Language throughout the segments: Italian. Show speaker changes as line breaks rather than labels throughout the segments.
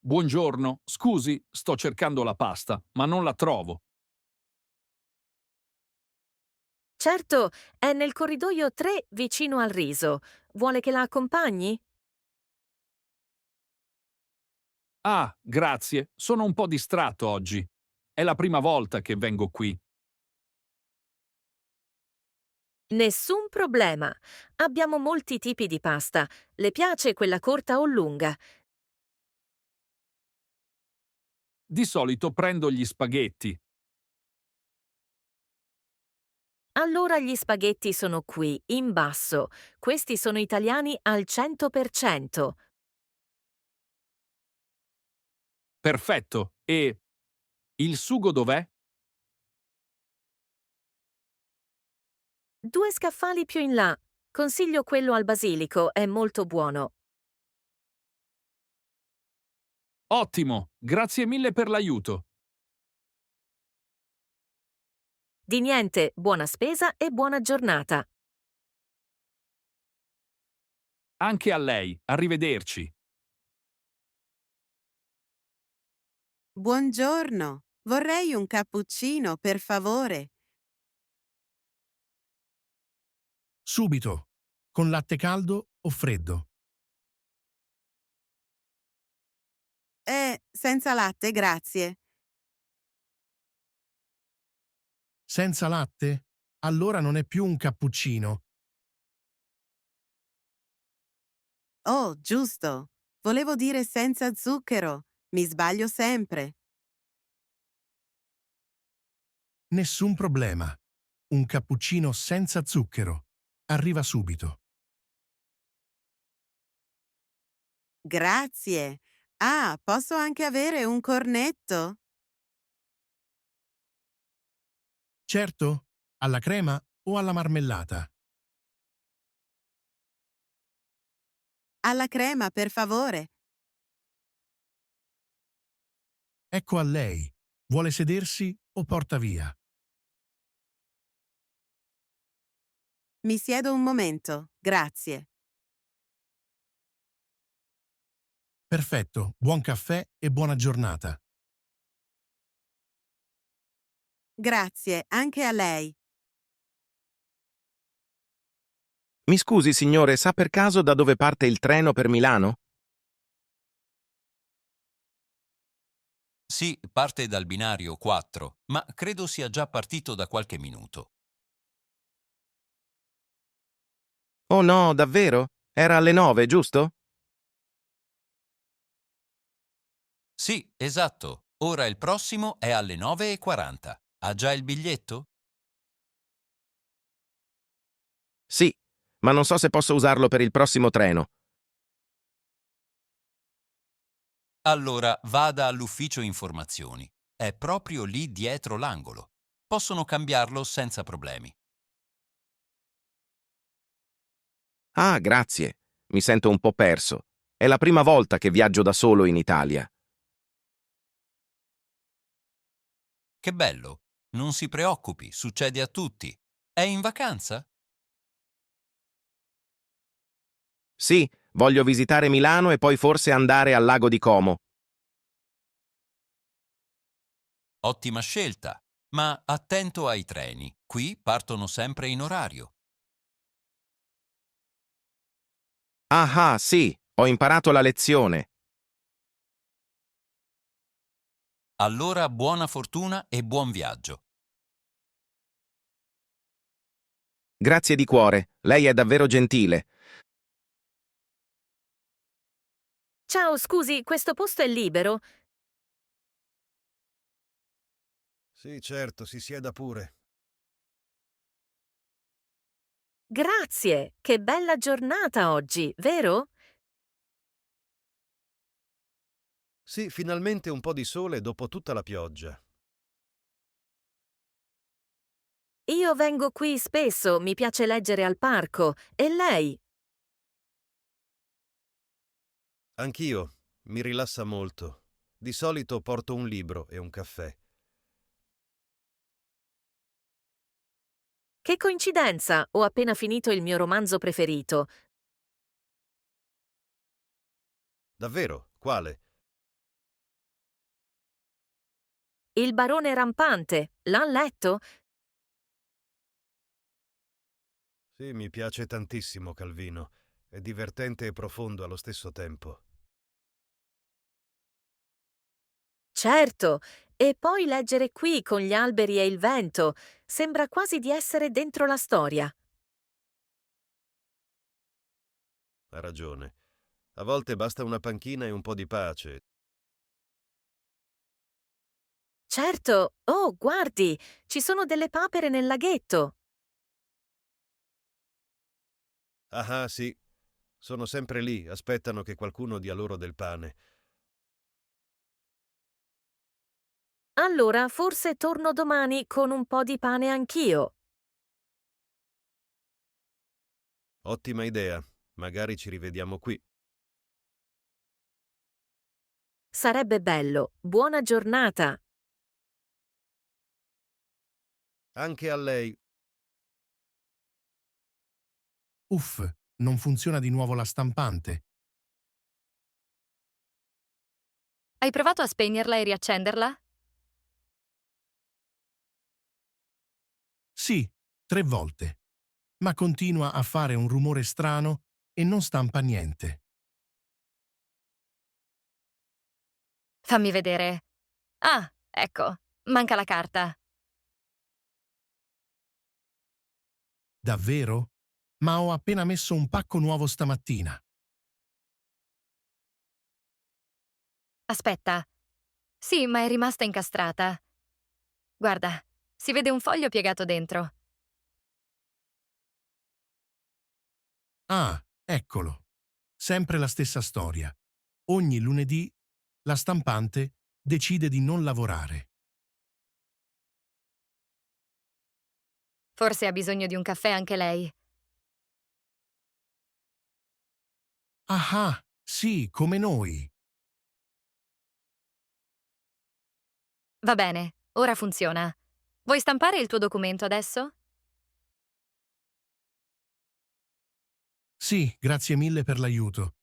Buongiorno, scusi, sto cercando la pasta, ma non la trovo.
Certo, è nel corridoio 3 vicino al riso. Vuole che la accompagni?
Ah, grazie, sono un po' distratto oggi. È la prima volta che vengo qui.
Nessun problema. Abbiamo molti tipi di pasta. Le piace quella corta o lunga?
Di solito prendo gli spaghetti.
Allora gli spaghetti sono qui, in basso. Questi sono italiani al 100%.
Perfetto. E il sugo dov'è?
2 scaffali più in là. Consiglio quello al basilico, è molto buono.
Ottimo, grazie mille per l'aiuto.
Di niente, buona spesa e buona giornata.
Anche a lei, arrivederci.
Buongiorno, vorrei un cappuccino, per favore.
Subito, con latte caldo o freddo.
Senza latte, grazie.
Senza latte? Allora non è più un cappuccino.
Oh, giusto. Volevo dire senza zucchero. Mi sbaglio sempre.
Nessun problema. Un cappuccino senza zucchero. Arriva subito.
Grazie. Ah, posso anche avere un cornetto?
Certo? Alla crema o alla marmellata?
Alla crema, per favore.
Ecco a lei. Vuole sedersi o porta via?
Mi siedo un momento. Grazie.
Perfetto, buon caffè e buona giornata.
Grazie, anche a lei.
Mi scusi, signore, sa per caso da dove parte il treno per Milano?
Sì, parte dal binario 4, ma credo sia già partito da qualche minuto.
Oh no, davvero? Era alle 9, giusto?
Sì, esatto. Ora il prossimo è alle 9:40. Ha già il biglietto?
Sì, ma non so se posso usarlo per il prossimo treno.
Allora vada all'ufficio informazioni. È proprio lì dietro l'angolo. Possono cambiarlo senza problemi.
Ah, grazie. Mi sento un po' perso. È la prima volta che viaggio da solo in Italia.
Che bello! Non si preoccupi, succede a tutti. È in vacanza?
Sì, voglio visitare Milano e poi forse andare al lago di Como.
Ottima scelta, ma attento ai treni. Qui partono sempre in orario.
Ah, sì, ho imparato la lezione.
Allora buona fortuna e buon viaggio.
Grazie di cuore, lei è davvero gentile.
Ciao, scusi, questo posto è libero?
Sì, certo, si sieda pure.
Grazie! Che bella giornata oggi, vero?
Sì, finalmente un po' di sole dopo tutta la pioggia.
Io vengo qui spesso, mi piace leggere al parco. E lei?
Anch'io, mi rilassa molto. Di solito porto un libro e un caffè.
Che coincidenza! Ho appena finito il mio romanzo preferito.
Davvero? Quale?
Il barone rampante. L'ha letto?
Sì, mi piace tantissimo Calvino. È divertente e profondo allo stesso tempo.
Certo. E poi leggere qui con gli alberi e il vento. Sembra quasi di essere dentro la storia.
Ha ragione. A volte basta una panchina e un po' di pace.
Certo. Oh, guardi, ci sono delle papere nel laghetto.
Ah, sì. Sono sempre lì, aspettano che qualcuno dia loro del pane.
Allora, forse torno domani con un po' di pane anch'io.
Ottima idea. Magari ci rivediamo qui.
Sarebbe bello. Buona giornata.
Anche a lei.
Uff, non funziona di nuovo la stampante.
Hai provato a spegnerla e riaccenderla?
Sì, 3 volte. Ma continua a fare un rumore strano e non stampa niente.
Fammi vedere. Ah, ecco, manca la carta.
Davvero? Ma ho appena messo un pacco nuovo stamattina.
Aspetta. Sì, ma è rimasta incastrata. Guarda, si vede un foglio piegato dentro.
Ah, eccolo. Sempre la stessa storia. Ogni lunedì la stampante decide di non lavorare.
Forse ha bisogno di un caffè anche lei.
Ah, sì, come noi.
Va bene, ora funziona. Vuoi stampare il tuo documento adesso?
Sì, grazie mille per l'aiuto.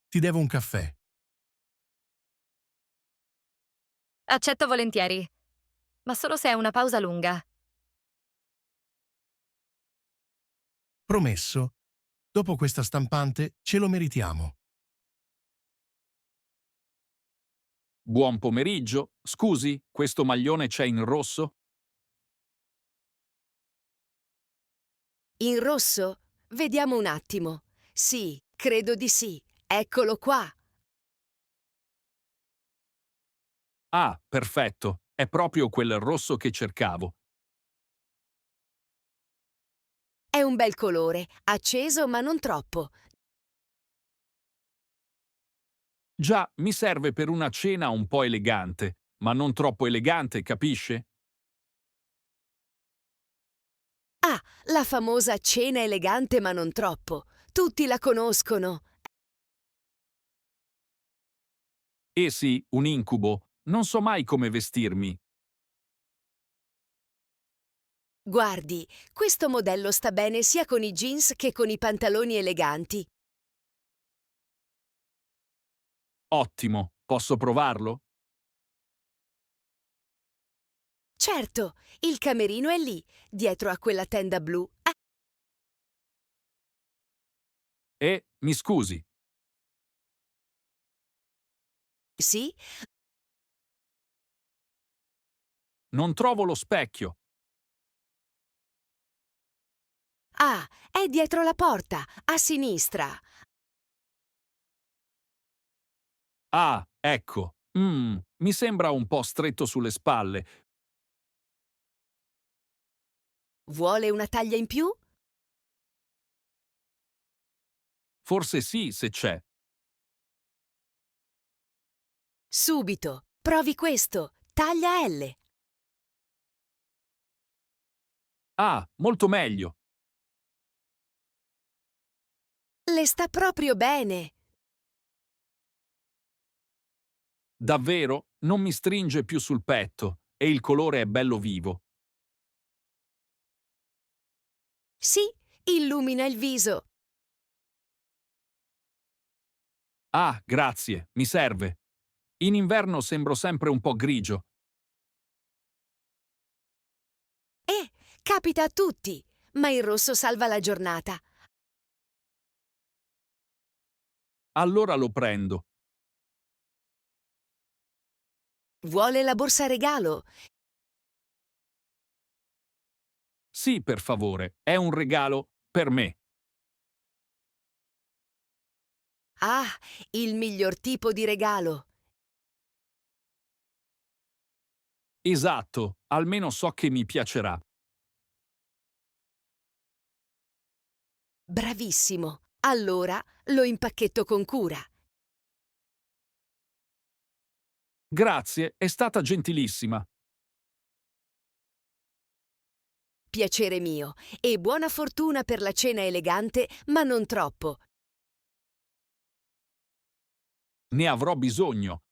Ti devo un caffè.
Accetto volentieri, ma solo se è una pausa lunga.
Promesso. Dopo questa stampante ce lo meritiamo.
Buon pomeriggio. Scusi, questo maglione c'è in rosso?
In rosso? Vediamo un attimo. Sì, credo di sì. Eccolo qua.
Ah, perfetto. È proprio quel rosso che cercavo.
È un bel colore, acceso ma non troppo.
Già, mi serve per una cena un po' elegante, ma non troppo elegante, capisce?
Ah, la famosa cena elegante ma non troppo. Tutti la conoscono.
Eh sì, un incubo. Non so mai come vestirmi.
Guardi, questo modello sta bene sia con i jeans che con i pantaloni eleganti.
Ottimo. Posso provarlo?
Certo, il camerino è lì, dietro a quella tenda blu.
E, mi scusi,
Sì?
non trovo lo specchio.
Ah, è dietro la porta, a sinistra.
Ah, ecco. Mi sembra un po' stretto sulle spalle.
Vuole una taglia in più?
Forse sì, se c'è.
Subito. Provi questo. Taglia L.
Ah, molto meglio.
Le sta proprio bene.
Davvero? Non mi stringe più sul petto e il colore è bello vivo.
Sì, illumina il viso.
Ah, grazie, mi serve. In inverno sembro sempre un po' grigio.
Capita a tutti, ma il rosso salva la giornata.
Allora lo prendo.
Vuole la borsa regalo?
Sì, per favore, è un regalo per me.
Ah, il miglior tipo di regalo.
Esatto, almeno so che mi piacerà.
Bravissimo. Allora lo impacchetto con cura.
Grazie, è stata gentilissima.
Piacere mio. E buona fortuna per la cena elegante, ma non troppo.
Ne avrò bisogno.